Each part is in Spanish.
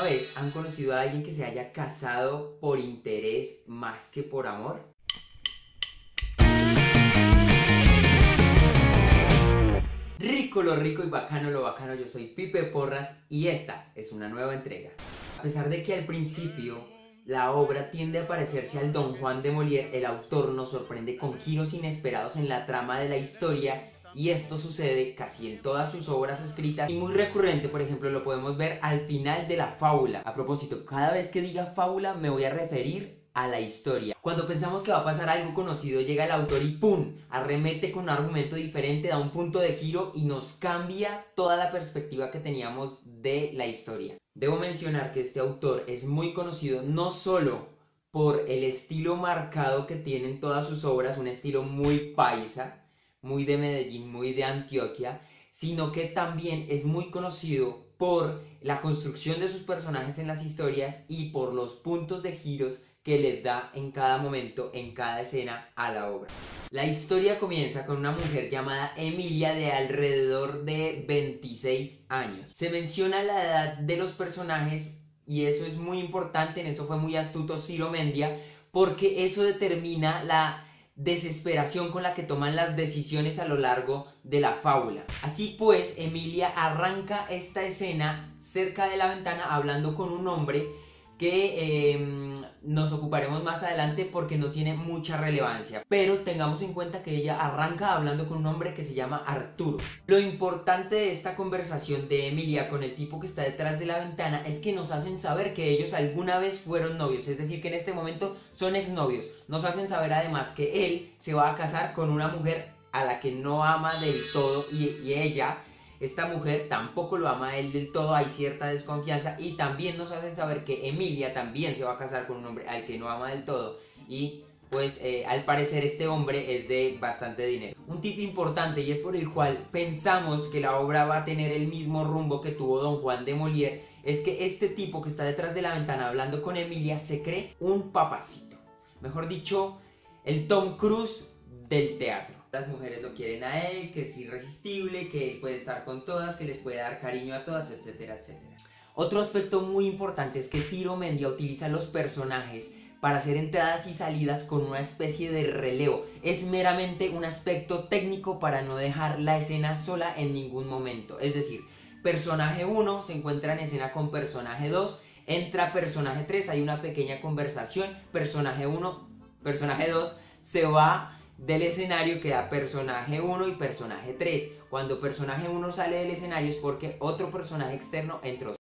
vez han conocido a alguien que se haya casado por interés más que por amor? Rico lo rico y bacano lo bacano, yo soy Pipe Porras y esta es una nueva entrega. A pesar de que al principio la obra tiende a parecerse al Don Juan de Molière, el autor nos sorprende con giros inesperados en la trama de la historia, y esto sucede casi en todas sus obras escritas, y muy recurrente, por ejemplo, lo podemos ver al final de la fábula. A propósito, cada vez que diga fábula me voy a referir a la historia. Cuando pensamos que va a pasar algo conocido, llega el autor y ¡pum!, arremete con un argumento diferente, da un punto de giro y nos cambia toda la perspectiva que teníamos de la historia. Debo mencionar que este autor es muy conocido no solo por el estilo marcado que tienen todas sus obras, un estilo muy paisa, muy de Medellín, muy de Antioquia, sino que también es muy conocido por la construcción de sus personajes en las historias y por los puntos de giros que les da en cada momento, en cada escena a la obra. La historia comienza con una mujer llamada Emilia de alrededor de 26 años. Se menciona la edad de los personajes y eso es muy importante, en eso fue muy astuto Ciro Mendia, porque eso determina la desesperación con la que toman las decisiones a lo largo de la fábula. Así pues, Emilia arranca esta escena cerca de la ventana hablando con un hombre que nos ocuparemos más adelante porque no tiene mucha relevancia, pero tengamos en cuenta que ella arranca hablando con un hombre que se llama Arturo. Lo importante de esta conversación de Emilia con el tipo que está detrás de la ventana es que nos hacen saber que ellos alguna vez fueron novios, es decir, que en este momento son exnovios. Nos hacen saber además que él se va a casar con una mujer a la que no ama del todo y ella, esta mujer, tampoco lo ama a él del todo, hay cierta desconfianza, y también nos hacen saber que Emilia también se va a casar con un hombre al que no ama del todo y pues al parecer este hombre es de bastante dinero. Un tip importante, y es por el cual pensamos que la obra va a tener el mismo rumbo que tuvo Don Juan de Molière, es que este tipo que está detrás de la ventana hablando con Emilia se cree un papacito, mejor dicho, el Tom Cruise del teatro. Las mujeres lo quieren a él, que es irresistible, que él puede estar con todas, que les puede dar cariño a todas, etcétera, etcétera. Otro aspecto muy importante es que Ciro Mendia utiliza los personajes para hacer entradas y salidas con una especie de relevo. Es meramente un aspecto técnico para no dejar la escena sola en ningún momento. Es decir, personaje 1 se encuentra en escena con personaje 2, entra personaje 3, hay una pequeña conversación, personaje 1, personaje 2 se va del escenario, queda personaje 1 y personaje 3. Cuando personaje 1 sale del escenario es porque otro personaje externo entró.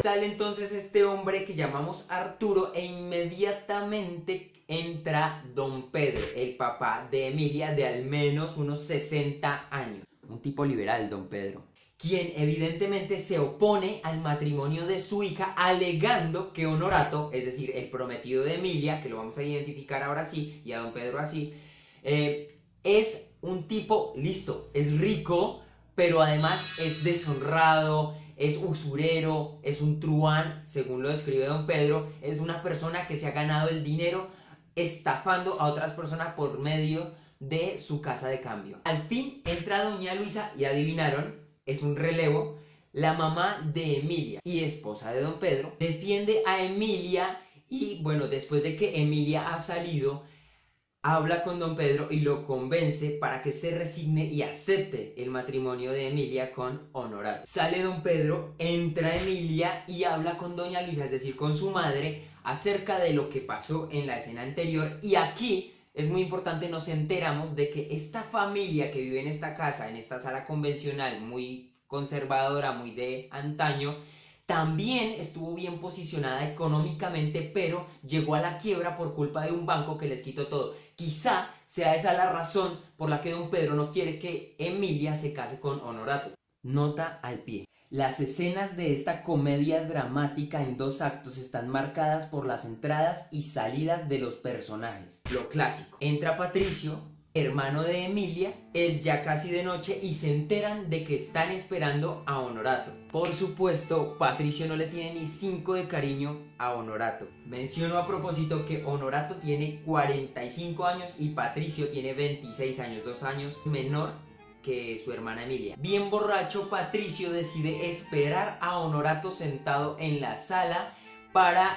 Sale entonces este hombre que llamamos Arturo e inmediatamente entra Don Pedro, el papá de Emilia, de al menos unos 60 años. Un tipo liberal, Don Pedro, quien evidentemente se opone al matrimonio de su hija, alegando que Honorato, es decir, el prometido de Emilia, que lo vamos a identificar ahora sí, y a Don Pedro así, es un tipo listo, es rico, pero además es deshonrado, es usurero, es un truán, según lo describe Don Pedro, es una persona que se ha ganado el dinero estafando a otras personas por medio de su casa de cambio. Al fin entra Doña Luisa y adivinaron, es un relevo, la mamá de Emilia y esposa de Don Pedro, defiende a Emilia y bueno, después de que Emilia ha salido, habla con Don Pedro y lo convence para que se resigne y acepte el matrimonio de Emilia con Honorato. Sale Don Pedro, entra Emilia y habla con Doña Luisa, es decir, con su madre, acerca de lo que pasó en la escena anterior. Y aquí es muy importante, nos enteramos de que esta familia que vive en esta casa, en esta sala convencional muy conservadora, muy de antaño, también estuvo bien posicionada económicamente, pero llegó a la quiebra por culpa de un banco que les quitó todo. Quizá sea esa la razón por la que Don Pedro no quiere que Emilia se case con Honorato. Nota al pie. Las escenas de esta comedia dramática en 2 actos están marcadas por las entradas y salidas de los personajes. Lo clásico. Entra Patricio, hermano de Emilia. Es ya casi de noche y se enteran de que están esperando a Honorato. Por supuesto, Patricio no le tiene ni 5 de cariño a Honorato. Menciono a propósito que Honorato tiene 45 años y Patricio tiene 26 años, 2 años menor que su hermana Emilia. Bien borracho, Patricio decide esperar a Honorato sentado en la sala para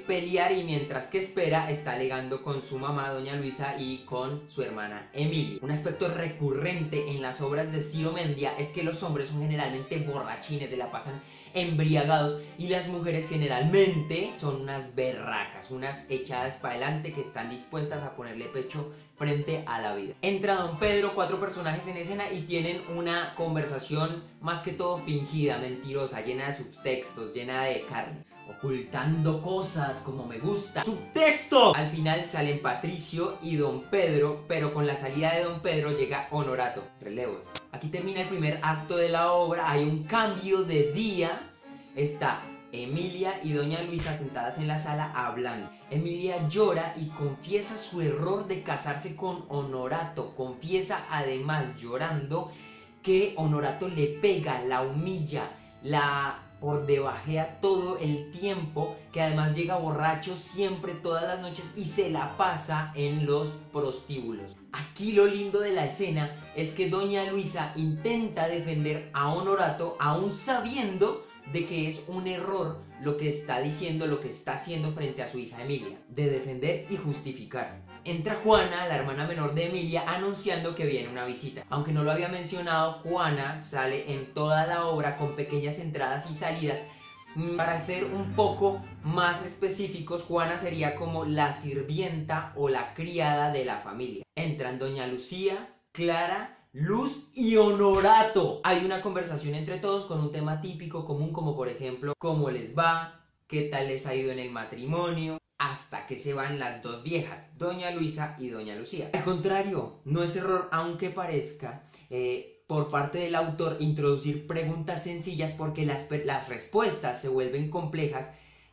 pelear, y mientras que espera está alegando con su mamá doña Luisa y con su hermana Emilia. Un aspecto recurrente en las obras de Ciro Mendia es que los hombres son generalmente borrachines, se la pasan embriagados, y las mujeres generalmente son unas berracas, unas echadas para adelante que están dispuestas a ponerle pecho frente a la vida. Entra don Pedro, 4 personajes en escena y tienen una conversación más que todo fingida, mentirosa, llena de subtextos, llena de carne, ocultando cosas como me gusta. ¡Subtexto! Al final salen Patricio y don Pedro, pero con la salida de don Pedro llega Honorato. Relevos. Aquí termina el primer acto de la obra, hay un cambio de día. Está Emilia y doña Luisa sentadas en la sala hablando. Emilia llora y confiesa su error de casarse con Honorato. Confiesa además llorando que Honorato le pega, la humilla, la por debajea todo el tiempo, que además llega borracho siempre todas las noches y se la pasa en los prostíbulos. Aquí lo lindo de la escena es que doña Luisa intenta defender a Honorato aún sabiendo de que es un error lo que está diciendo, lo que está haciendo frente a su hija Emilia, de defender y justificar. Entra Juana, la hermana menor de Emilia, anunciando que viene una visita. Aunque no lo había mencionado, Juana sale en toda la obra con pequeñas entradas y salidas. Para ser un poco más específicos, Juana sería como la sirvienta o la criada de la familia. Entran doña Lucía, Clara, Luz y Honorato. Hay una conversación entre todos con un tema típico común, como por ejemplo cómo les va, qué tal les ha ido en el matrimonio, hasta que se van las dos viejas, doña Luisa y doña Lucía. Al contrario, no es error, aunque parezca, por parte del autor introducir preguntas sencillas, porque las respuestas se vuelven complejas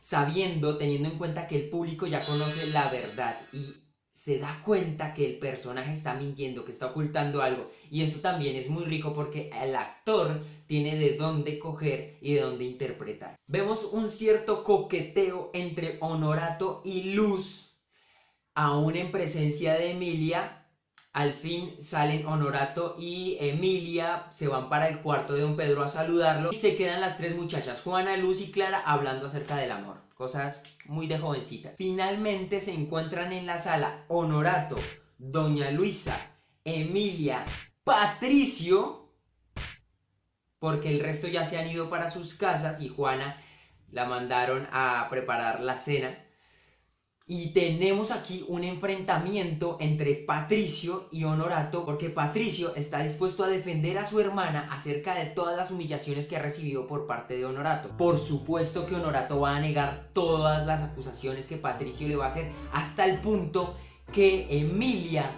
teniendo en cuenta que el público ya conoce la verdad y se da cuenta que el personaje está mintiendo, que está ocultando algo, y eso también es muy rico porque el actor tiene de dónde coger y de dónde interpretar. Vemos un cierto coqueteo entre Honorato y Luz, aún en presencia de Emilia. Al fin salen Honorato y Emilia, se van para el cuarto de don Pedro a saludarlo y se quedan las 3 muchachas, Juana, Luz y Clara, hablando acerca del amor. Cosas muy de jovencitas. Finalmente se encuentran en la sala Honorato, doña Luisa, Emilia, Patricio, porque el resto ya se han ido para sus casas y Juana la mandaron a preparar la cena. Y tenemos aquí un enfrentamiento entre Patricio y Honorato, porque Patricio está dispuesto a defender a su hermana acerca de todas las humillaciones que ha recibido por parte de Honorato. Por supuesto que Honorato va a negar todas las acusaciones que Patricio le va a hacer, hasta el punto que Emilia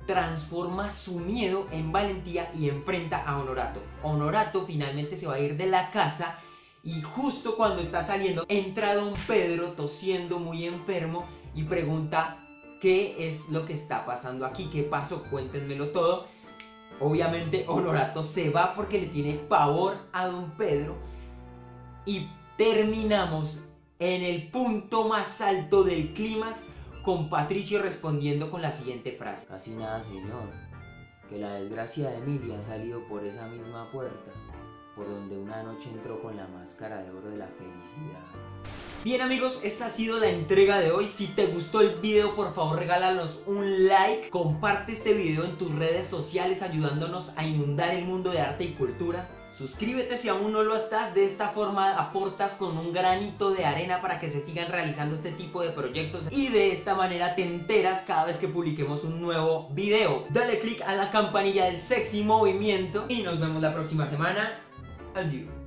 transforma su miedo en valentía y enfrenta a Honorato. Honorato finalmente se va a ir de la casa. Y justo cuando está saliendo, entra don Pedro tosiendo muy enfermo y pregunta qué es lo que está pasando aquí, qué pasó, cuéntenmelo todo. Obviamente Honorato se va porque le tiene pavor a don Pedro y terminamos en el punto más alto del clímax con Patricio respondiendo con la siguiente frase: casi nada, señor, que la desgracia de Emilia ha salido por esa misma puerta por donde una noche entró con la máscara de oro de la felicidad. Bien amigos, esta ha sido la entrega de hoy. Si te gustó el video, por favor regálanos un like, comparte este video en tus redes sociales ayudándonos a inundar el mundo de arte y cultura. Suscríbete si aún no lo estás, de esta forma aportas con un granito de arena para que se sigan realizando este tipo de proyectos y de esta manera te enteras cada vez que publiquemos un nuevo video. Dale click a la campanilla del sexy movimiento y nos vemos la próxima semana. Adiós.